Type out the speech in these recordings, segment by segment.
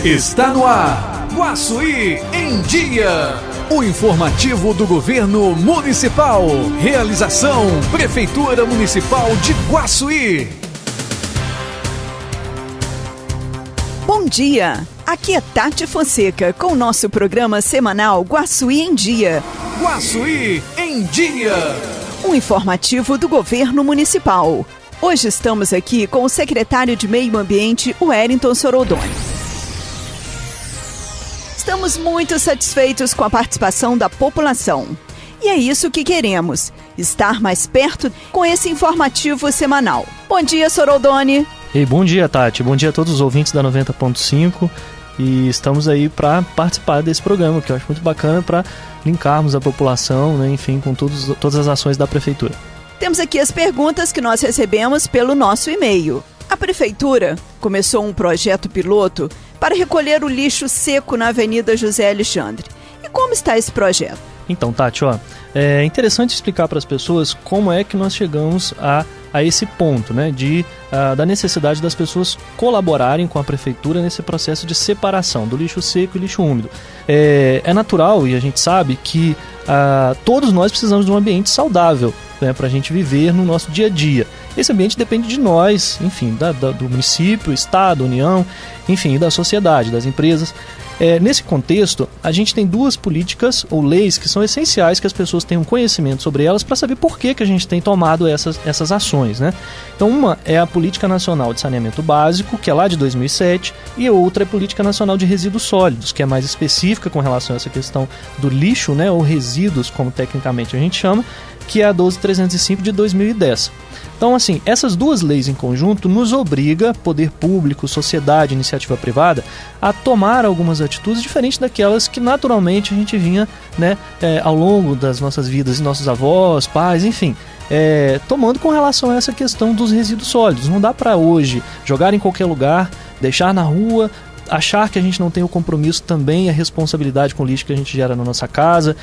Está no ar, Guaçuí em Dia. O informativo do Governo Municipal. Realização, Prefeitura Municipal de Guaçuí. Bom dia, aqui é Tati Fonseca com o nosso programa semanal Guaçuí em Dia. Guaçuí em Dia. Um informativo do Governo Municipal. Hoje estamos aqui com o secretário de Meio Ambiente, Wellington Sorodoni. Estamos muito satisfeitos com a participação da população. E é isso que queremos, estar mais perto com esse informativo semanal. Bom dia, Sorodoni. Ei, bom dia, Tati. Bom dia a todos os ouvintes da 90.5. E estamos aí para participar desse programa, que eu acho muito bacana para linkarmos a população, né, enfim, com todas as ações da Prefeitura. Temos aqui as perguntas que nós recebemos pelo nosso e-mail. A Prefeitura começou um projeto piloto para recolher o lixo seco na Avenida José Alexandre. E como está esse projeto? Então, Tati, é interessante explicar para as pessoas como é que nós chegamos a esse ponto, né, da necessidade das pessoas colaborarem com a Prefeitura nesse processo de separação do lixo seco e lixo úmido. É natural, e a gente sabe que todos nós precisamos de um ambiente saudável, né, para a gente viver no nosso dia a dia. Esse ambiente depende de nós, enfim, do município, estado, união, enfim, da sociedade, das empresas. Nesse contexto, a gente tem duas políticas ou leis que são essenciais que as pessoas tenham conhecimento sobre elas para saber por que a gente tem tomado essas ações, né? Então, uma é a Política Nacional de Saneamento Básico, que é lá de 2007, e a outra é a Política Nacional de Resíduos Sólidos, que é mais específica com relação a essa questão do lixo, né, ou resíduos, como tecnicamente a gente chama, que é a 12.305 de 2010. Então, assim, essas duas leis em conjunto nos obriga, poder público, sociedade, iniciativa privada, a tomar algumas atitudes diferentes daquelas que naturalmente a gente vinha, né, ao longo das nossas vidas, nossos avós, pais, enfim, tomando com relação a essa questão dos resíduos sólidos. Não dá para hoje jogar em qualquer lugar, deixar na rua, achar que a gente não tem o compromisso também, a responsabilidade com o lixo que a gente gera na nossa casa,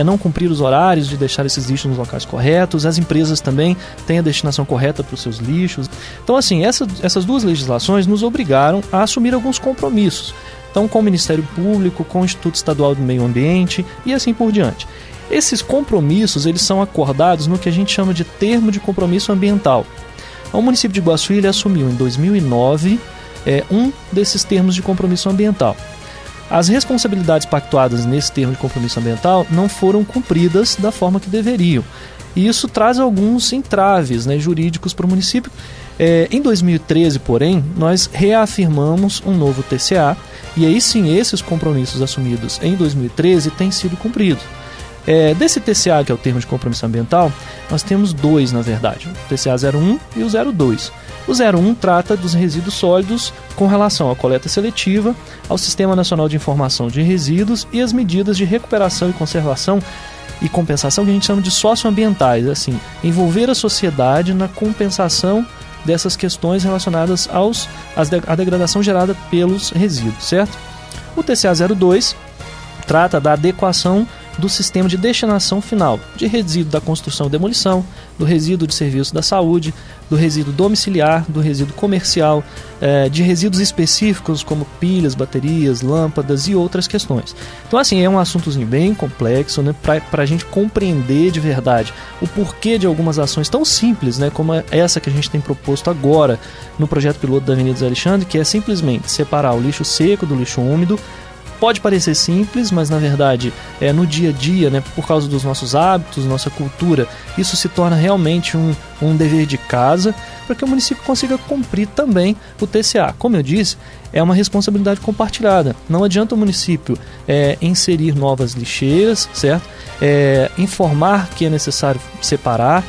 não cumprir os horários de deixar esses lixos nos locais corretos. As empresas também têm a destinação correta para os seus lixos. Então, assim, essas duas legislações nos obrigaram a assumir alguns compromissos. Então, com o Ministério Público, com o Instituto Estadual do Meio Ambiente e assim por diante. Esses compromissos, eles são acordados no que a gente chama de termo de compromisso ambiental. O município de Guaçuí, ele assumiu em 2009 um desses termos de compromisso ambiental. As responsabilidades pactuadas nesse termo de compromisso ambiental não foram cumpridas da forma que deveriam. E isso traz alguns entraves, né, jurídicos para o município. Em 2013, porém, nós reafirmamos um novo TCA, e aí sim esses compromissos assumidos em 2013 têm sido cumpridos. Desse TCA, que é o termo de compromisso ambiental, nós temos dois, na verdade, o TCA 01 e o 02. O 01 trata dos resíduos sólidos com relação à coleta seletiva, ao Sistema Nacional de Informação de Resíduos e as medidas de recuperação e conservação e compensação que a gente chama de socioambientais, assim, envolver a sociedade na compensação dessas questões relacionadas à degradação gerada pelos resíduos, certo? O TCA 02 trata da adequação do sistema de destinação final de resíduo da construção e demolição, do resíduo de serviço da saúde, do resíduo domiciliar, do resíduo comercial, de resíduos específicos como pilhas, baterias, lâmpadas e outras questões. Então, assim, é um assuntozinho bem complexo, né, para a gente compreender de verdade o porquê de algumas ações tão simples, né, como essa que a gente tem proposto agora no projeto piloto da Avenida José Alexandre, que é simplesmente separar o lixo seco do lixo úmido. Pode parecer simples, mas na verdade, no dia a dia, né, por causa dos nossos hábitos, nossa cultura, isso se torna realmente um dever de casa para que o município consiga cumprir também o TCA. Como eu disse, é uma responsabilidade compartilhada. Não adianta o município inserir novas lixeiras, certo? Informar que é necessário separar,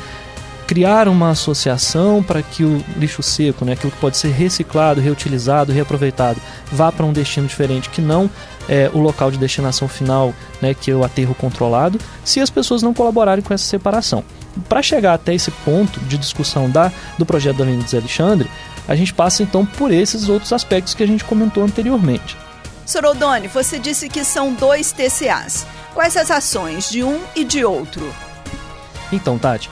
criar uma associação para que o lixo seco, né, aquilo que pode ser reciclado, reutilizado, reaproveitado, vá para um destino diferente que não o local de destinação final, né, que é o aterro controlado, se as pessoas não colaborarem com essa separação. Para chegar até esse ponto de discussão do projeto da Avenida José Alexandre, a gente passa então por esses outros aspectos que a gente comentou anteriormente. Sorodoni, você disse que são 2 TCAs. Quais as ações de um e de outro? Então, Tati,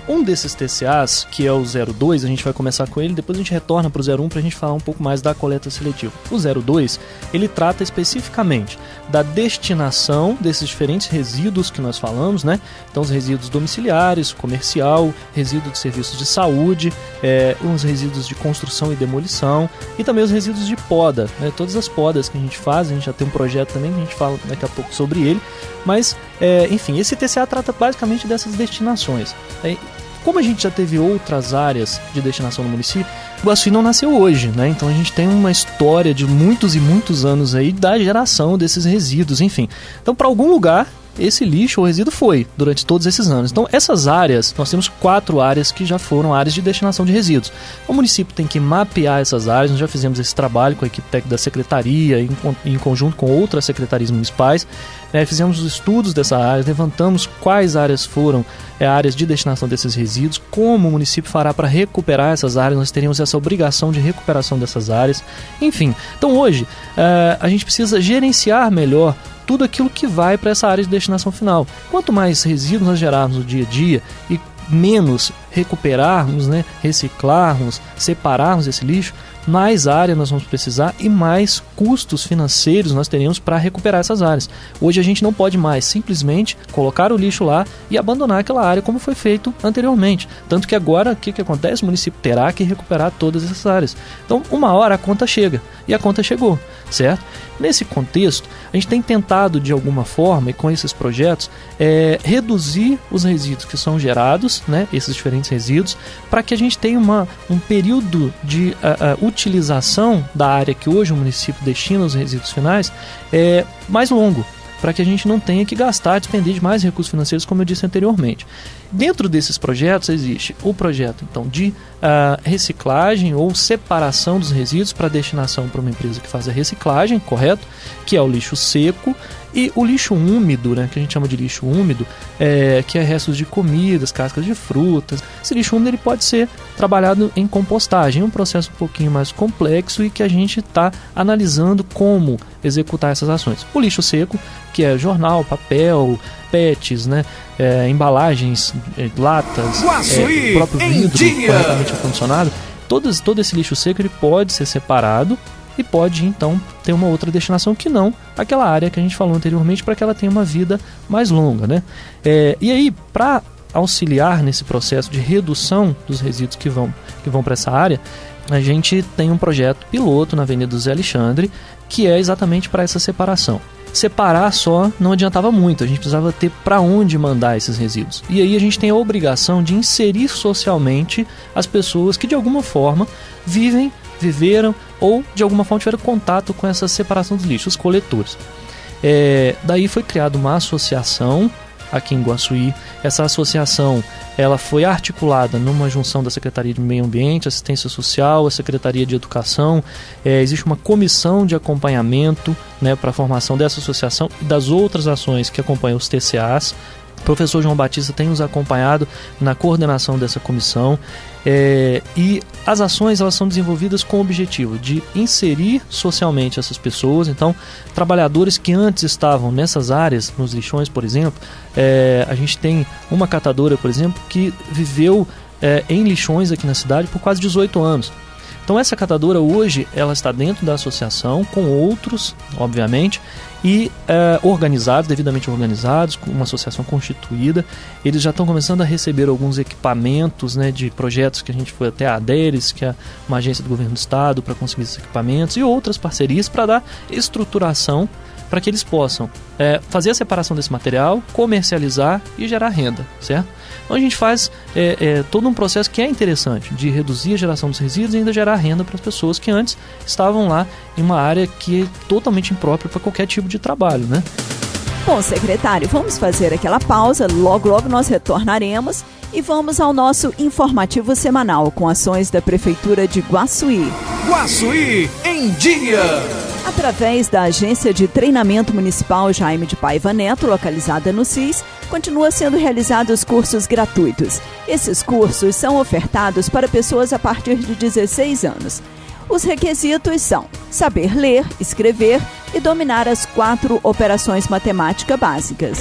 Um desses TCAs, que é o 02, a gente vai começar com ele, depois a gente retorna para o 01 para a gente falar um pouco mais da coleta seletiva. O 02, ele trata especificamente da destinação desses diferentes resíduos que nós falamos, né? Então, os resíduos domiciliares, comercial, resíduos de serviços de saúde, os resíduos de construção e demolição e também os resíduos de poda, né? Todas as podas que a gente faz, a gente já tem um projeto também que a gente fala daqui a pouco sobre ele, mas, enfim, esse TCA trata basicamente dessas destinações. Como a gente já teve outras áreas de destinação no município, Guaçuí não nasceu hoje, né? Então a gente tem uma história de muitos e muitos anos aí da geração desses resíduos, enfim. Então, para algum lugar, esse lixo ou resíduo foi durante todos esses anos. Então, essas áreas, nós temos 4 áreas que já foram áreas de destinação de resíduos. O município tem que mapear essas áreas, nós já fizemos esse trabalho com a equipe técnica da secretaria, em conjunto com outras secretarias municipais, fizemos os estudos dessa área, levantamos quais áreas foram áreas de destinação desses resíduos, como o município fará para recuperar essas áreas, nós teríamos essa obrigação de recuperação dessas áreas, enfim. Então, hoje, a gente precisa gerenciar melhor tudo aquilo que vai para essa área de destinação final. Quanto mais resíduos nós gerarmos no dia a dia e menos recuperarmos, reciclarmos, separarmos esse lixo, mais área nós vamos precisar e mais custos financeiros nós teremos para recuperar essas áreas. Hoje a gente não pode mais simplesmente colocar o lixo lá e abandonar aquela área como foi feito anteriormente. Tanto que agora, o que acontece? O município terá que recuperar todas essas áreas. Então, uma hora a conta chega. E a conta chegou, certo? Nesse contexto, a gente tem tentado de alguma forma, e com esses projetos, reduzir os resíduos que são gerados, esses diferentes resíduos, para que a gente tenha um período de utilização da área que hoje o município destina os resíduos finais mais longo, para que a gente não tenha que gastar, despender de mais recursos financeiros, como eu disse anteriormente. Dentro desses projetos existe o projeto então, de reciclagem ou separação dos resíduos para destinação para uma empresa que faz a reciclagem, correto? Que é o lixo seco, e o lixo úmido, que a gente chama de lixo úmido, que é restos de comidas, cascas de frutas. Esse lixo úmido ele pode ser trabalhado em compostagem, um processo um pouquinho mais complexo e que a gente está analisando como executar essas ações. O lixo seco, que é jornal, papel, PETs, embalagens, latas, o próprio vidro corretamente acondicionado, todo esse lixo seco ele pode ser separado e pode então ter uma outra destinação que não aquela área que a gente falou anteriormente, para que ela tenha uma vida mais longa, E aí, para auxiliar nesse processo de redução dos resíduos que vão para essa área, a gente tem um projeto piloto na Avenida José Alexandre, que é exatamente para essa separação. Separar só não adiantava muito, a gente precisava ter para onde mandar esses resíduos. E aí a gente tem a obrigação de inserir socialmente as pessoas que de alguma forma viveram ou de alguma forma tiveram contato com essa separação dos lixos, os coletores. Daí foi criada uma associação aqui em Guaçuí. Essa associação ela foi articulada numa junção da Secretaria de Meio Ambiente, Assistência Social, a Secretaria de Educação. Existe uma comissão de acompanhamento para a formação dessa associação e das outras ações que acompanham os TCAs. O professor João Batista tem nos acompanhado na coordenação dessa comissão, e as ações elas são desenvolvidas com o objetivo de inserir socialmente essas pessoas. Então, trabalhadores que antes estavam nessas áreas, nos lixões, por exemplo, a gente tem uma catadora, por exemplo, que viveu em lixões aqui na cidade por quase 18 anos. Então essa catadora hoje ela está dentro da associação com outros, obviamente, e devidamente organizados, com uma associação constituída. Eles já estão começando a receber alguns equipamentos de projetos que a gente foi até a ADERES, que é uma agência do governo do estado, para conseguir esses equipamentos, e outras parcerias para dar estruturação para que eles possam fazer a separação desse material, comercializar e gerar renda, certo? Então a gente faz todo um processo que é interessante, de reduzir a geração dos resíduos e ainda gerar renda para as pessoas que antes estavam lá em uma área que é totalmente imprópria para qualquer tipo de trabalho, Bom, secretário, vamos fazer aquela pausa, logo nós retornaremos e vamos ao nosso informativo semanal com ações da Prefeitura de Guaçuí. Guaçuí em Dia! Através da Agência de Treinamento Municipal Jaime de Paiva Neto, localizada no CIS, continua sendo realizados cursos gratuitos. Esses cursos são ofertados para pessoas a partir de 16 anos. Os requisitos são saber ler, escrever e dominar as 4 operações matemáticas básicas.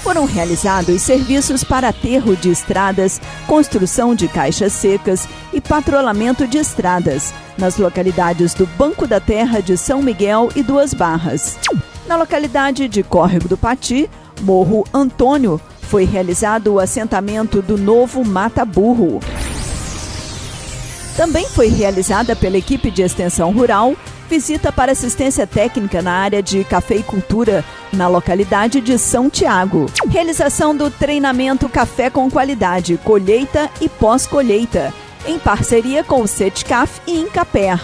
Foram realizados serviços para aterro de estradas, construção de caixas secas e patrulhamento de estradas, nas localidades do Banco da Terra de São Miguel e Duas Barras. Na localidade de Córrego do Pati, Morro Antônio, foi realizado o assentamento do novo Mata Burro. Também foi realizada pela equipe de extensão rural visita para assistência técnica na área de cafeicultura na localidade de São Tiago. Realização do treinamento Café com Qualidade, colheita e pós-colheita, em parceria com o CETCAF e Incaper.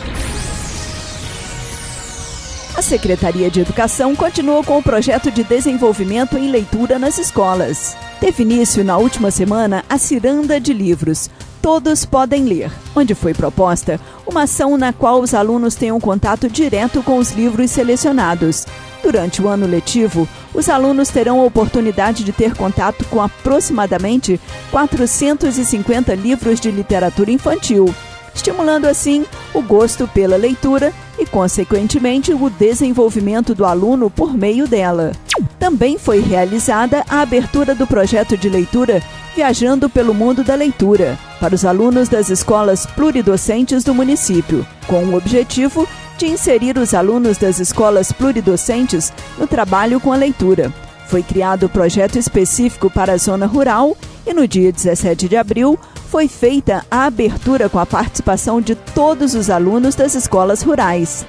A Secretaria de Educação continua com o projeto de desenvolvimento em leitura nas escolas. Teve início na última semana a Ciranda de Livros, Todos Podem Ler, onde foi proposta uma ação na qual os alunos tenham contato direto com os livros selecionados. Durante o ano letivo, os alunos terão a oportunidade de ter contato com aproximadamente 450 livros de literatura infantil, estimulando assim o gosto pela leitura e, consequentemente, o desenvolvimento do aluno por meio dela. Também foi realizada a abertura do projeto de leitura Viajando pelo Mundo da Leitura, para os alunos das escolas pluridocentes do município, com o objetivo de inserir os alunos das escolas pluridocentes no trabalho com a leitura. Foi criado o projeto específico para a zona rural e no dia 17 de abril foi feita a abertura com a participação de todos os alunos das escolas rurais.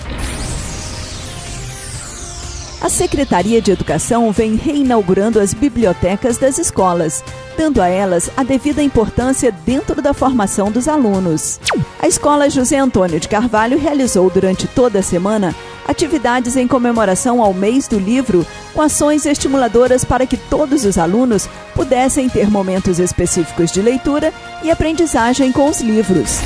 A Secretaria de Educação vem reinaugurando as bibliotecas das escolas, dando a elas a devida importância dentro da formação dos alunos. A Escola José Antônio de Carvalho realizou durante toda a semana atividades em comemoração ao mês do livro, com ações estimuladoras para que todos os alunos pudessem ter momentos específicos de leitura e aprendizagem com os livros.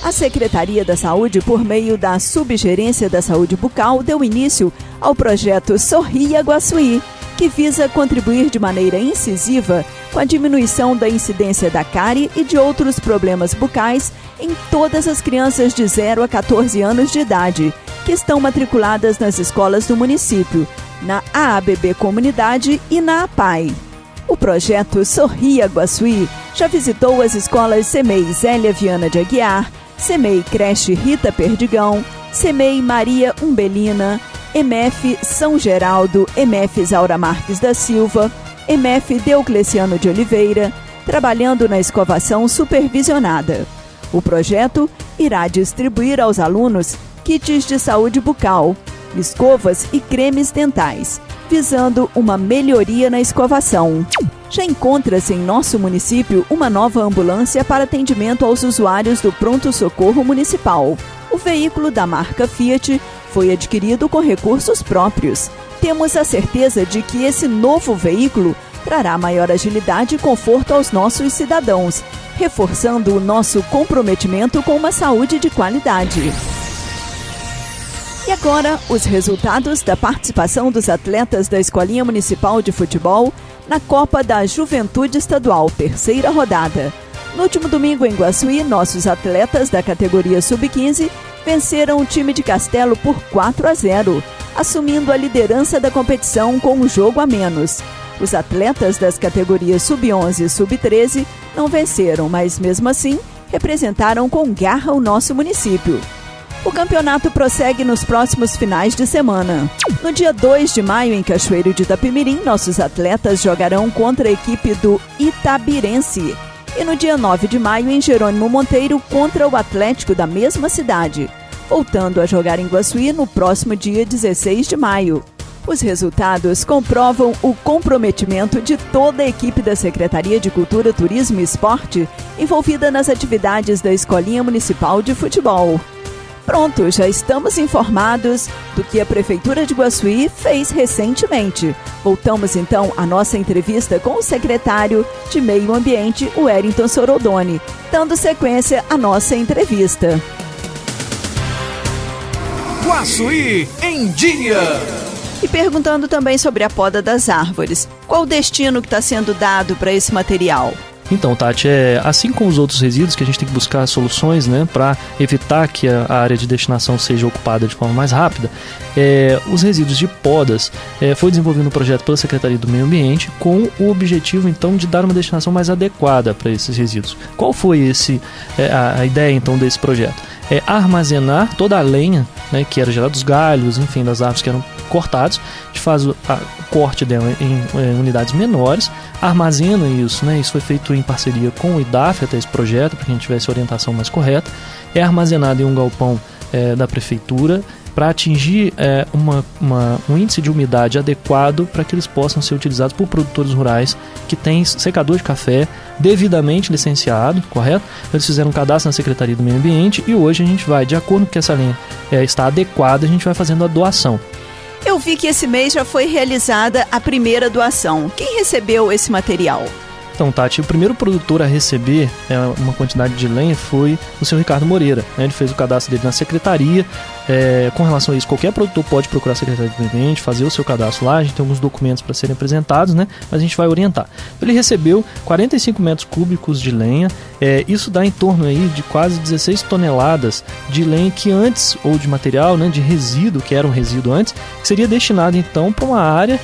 A Secretaria da Saúde, por meio da Subgerência da Saúde Bucal, deu início ao projeto Sorria Guaçuí, que visa contribuir de maneira incisiva com a diminuição da incidência da cárie e de outros problemas bucais em todas as crianças de 0 a 14 anos de idade, que estão matriculadas nas escolas do município, na AABB Comunidade e na APAI. O projeto Sorria Guaçuí já visitou as escolas CEMEI Zélia Viana de Aguiar, CEMEI Creche Rita Perdigão, CEMEI Maria Umbelina, EMF São Geraldo, EMF Isaura Marques da Silva, EMF Deocleciano de Oliveira, trabalhando na escovação supervisionada. O projeto irá distribuir aos alunos kits de saúde bucal, escovas e cremes dentais, visando uma melhoria na escovação. Já encontra-se em nosso município uma nova ambulância para atendimento aos usuários do pronto-socorro municipal. O veículo da marca Fiat foi adquirido com recursos próprios. Temos a certeza de que esse novo veículo trará maior agilidade e conforto aos nossos cidadãos, reforçando o nosso comprometimento com uma saúde de qualidade. E agora, os resultados da participação dos atletas da Escolinha Municipal de Futebol na Copa da Juventude Estadual, terceira rodada. No último domingo em Guaçuí, nossos atletas da categoria Sub-15 venceram o time de Castelo por 4-0, assumindo a liderança da competição com um jogo a menos. Os atletas das categorias Sub-11 e Sub-13 não venceram, mas mesmo assim representaram com garra o nosso município. O campeonato prossegue nos próximos finais de semana. No dia 2 de maio, em Cachoeiro de Itapemirim, nossos atletas jogarão contra a equipe do Itabirense. E no dia 9 de maio, em Jerônimo Monteiro, contra o Atlético da mesma cidade. Voltando a jogar em Guaçuí no próximo dia 16 de maio. Os resultados comprovam o comprometimento de toda a equipe da Secretaria de Cultura, Turismo e Esporte envolvida nas atividades da Escolinha Municipal de Futebol. Pronto, já estamos informados do que a Prefeitura de Guaçuí fez recentemente. Voltamos então à nossa entrevista com o secretário de Meio Ambiente, o Wellington Sorodoni, dando sequência à nossa entrevista. Guaçuí em Dia. E perguntando também sobre a poda das árvores. Qual o destino que está sendo dado para esse material? Então, Tati, assim como os outros resíduos, que a gente tem que buscar soluções, né, para evitar que a área de destinação seja ocupada de forma mais rápida, os resíduos de podas foi desenvolvido um projeto pela Secretaria do Meio Ambiente com o objetivo, então, de dar uma destinação mais adequada para esses resíduos. Qual foi a ideia, então, desse projeto? Armazenar toda a lenha, né, que era gerada dos galhos, enfim, das árvores que eram cortados, a gente faz o corte dela em unidades menores, armazena isso, né? Isso foi feito em parceria com o IDAF até esse projeto, para que a gente tivesse a orientação mais correta. É armazenado em um galpão da prefeitura para atingir um índice de umidade adequado para que eles possam ser utilizados por produtores rurais que têm secador de café devidamente licenciado, correto? Eles fizeram um cadastro na Secretaria do Meio Ambiente e hoje a gente vai, de acordo com que essa lenha está adequada, a gente vai fazendo a doação. Eu vi que esse mês já foi realizada a primeira doação. Quem recebeu esse material? Então, Tati, o primeiro produtor a receber uma quantidade de lenha foi o senhor Ricardo Moreira, né? Ele fez o cadastro dele na secretaria. Com relação a isso, qualquer produtor pode procurar a Secretaria do Meio Ambiente, fazer o seu cadastro lá. A gente tem alguns documentos para serem apresentados, né? Mas a gente vai orientar. Ele recebeu 45 metros cúbicos de lenha. Isso dá em torno aí de quase 16 toneladas de lenha que antes, ou de material, né, de resíduo, que era um resíduo antes, que seria destinado então para uma área,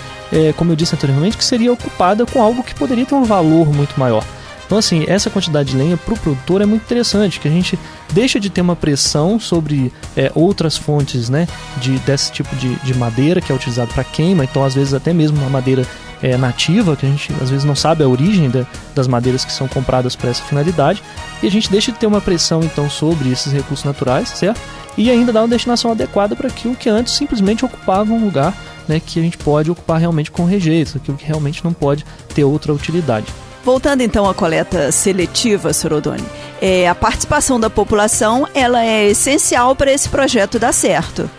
como eu disse anteriormente, que seria ocupada com algo que poderia ter um valor muito maior. Então, assim, essa quantidade de lenha para o produtor é muito interessante, que a gente deixa de ter uma pressão sobre outras fontes, né, desse tipo de madeira que é utilizado para queima. Então, às vezes, até mesmo uma madeira nativa, que a gente às vezes não sabe a origem das madeiras que são compradas para essa finalidade, e a gente deixa de ter uma pressão, então, sobre esses recursos naturais, certo? E ainda dá uma destinação adequada para aquilo que antes simplesmente ocupava um lugar, né, que a gente pode ocupar realmente com rejeitos, aquilo que realmente não pode ter outra utilidade. Voltando então à coleta seletiva, Sr. Odoni, a participação da população ela é essencial para esse projeto dar certo.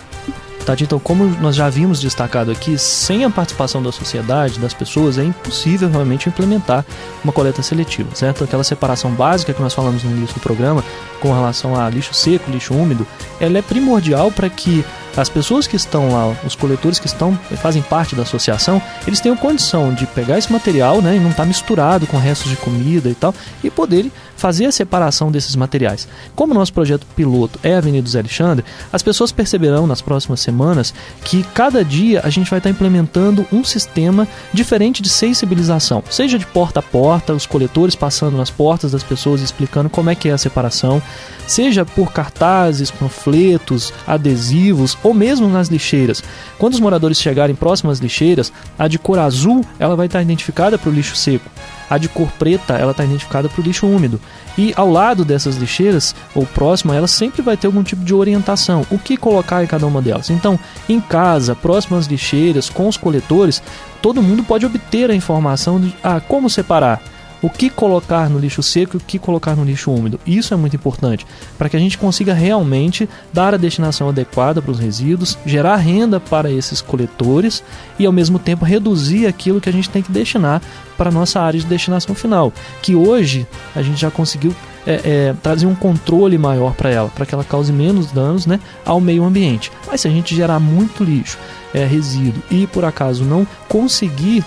Tati, então, como nós já vimos destacado aqui, sem a participação da sociedade, das pessoas, é impossível realmente implementar uma coleta seletiva, certo? Aquela separação básica que nós falamos no início do programa, com relação a lixo seco, lixo úmido, ela é primordial para que as pessoas que estão lá, os coletores que fazem parte da associação, eles tenham condição de pegar esse material, né, e não estar misturado com restos de comida e tal, e poderem fazer a separação desses materiais. Como o nosso projeto piloto é a Avenida José Alexandre, as pessoas perceberão nas próximas semanas que cada dia a gente vai estar implementando um sistema diferente de sensibilização, seja de porta a porta, os coletores passando nas portas das pessoas e explicando como é que é a separação, seja por cartazes, panfletos, adesivos ou mesmo nas lixeiras. Quando os moradores chegarem próximos às lixeiras, a de cor azul ela vai estar identificada para o lixo seco, a de cor preta ela está identificada para o lixo úmido, e ao lado dessas lixeiras ou próximo a elas sempre vai ter algum tipo de orientação, o que colocar em cada uma delas. Então, em casa, próximo às lixeiras, com os coletores, todo mundo pode obter a informação de como separar, o que colocar no lixo seco e o que colocar no lixo úmido. Isso é muito importante para que a gente consiga realmente dar a destinação adequada para os resíduos, gerar renda para esses coletores e ao mesmo tempo reduzir aquilo que a gente tem que destinar para a nossa área de destinação final, que hoje a gente já conseguiu trazer um controle maior para ela, para que ela cause menos danos, né, ao meio ambiente. Mas se a gente gerar muito lixo, resíduo, e por acaso não conseguir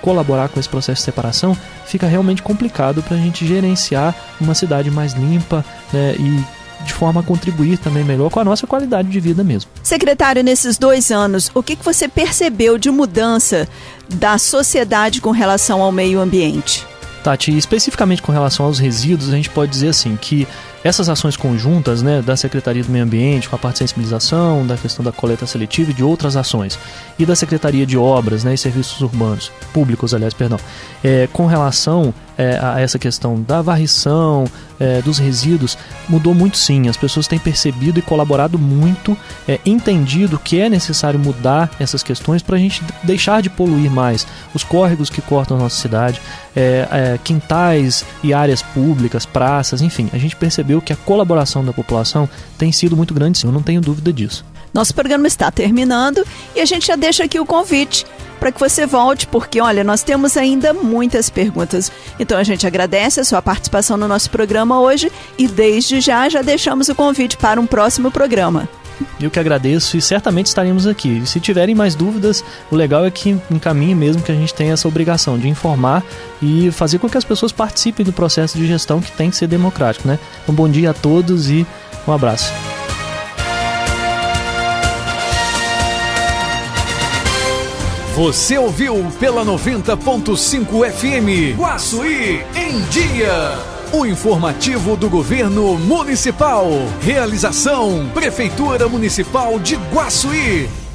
colaborar com esse processo de separação, fica realmente complicado para a gente gerenciar uma cidade mais limpa, né, e de forma a contribuir também melhor com a nossa qualidade de vida mesmo. Secretário, nesses 2 anos, o que você percebeu de mudança da sociedade com relação ao meio ambiente? Tati, especificamente com relação aos resíduos, a gente pode dizer assim que essas ações conjuntas, né, da Secretaria do Meio Ambiente, com a parte de sensibilização, da questão da coleta seletiva e de outras ações, e da Secretaria de Obras, né, e Serviços Urbanos, Públicos, aliás, perdão, com relação a essa questão da varrição, dos resíduos, mudou muito sim. As pessoas têm percebido e colaborado muito, entendido que é necessário mudar essas questões para a gente deixar de poluir mais os córregos que cortam a nossa cidade, quintais e áreas públicas, praças, enfim. A gente percebeu que a colaboração da população tem sido muito grande, sim, eu não tenho dúvida disso. Nosso programa está terminando e a gente já deixa aqui o convite para que você volte, porque, olha, nós temos ainda muitas perguntas. Então a gente agradece a sua participação no nosso programa hoje e desde já deixamos o convite para um próximo programa. Eu que agradeço e certamente estaremos aqui. E se tiverem mais dúvidas, o legal é que encaminhe mesmo, que a gente tem essa obrigação de informar e fazer com que as pessoas participem do processo de gestão, que tem que ser democrático, né? Um bom dia a todos e um abraço. Você ouviu pela 90.5 FM Guaçuí em Dia. O informativo do Governo Municipal. Realização Prefeitura Municipal de Guaçuí.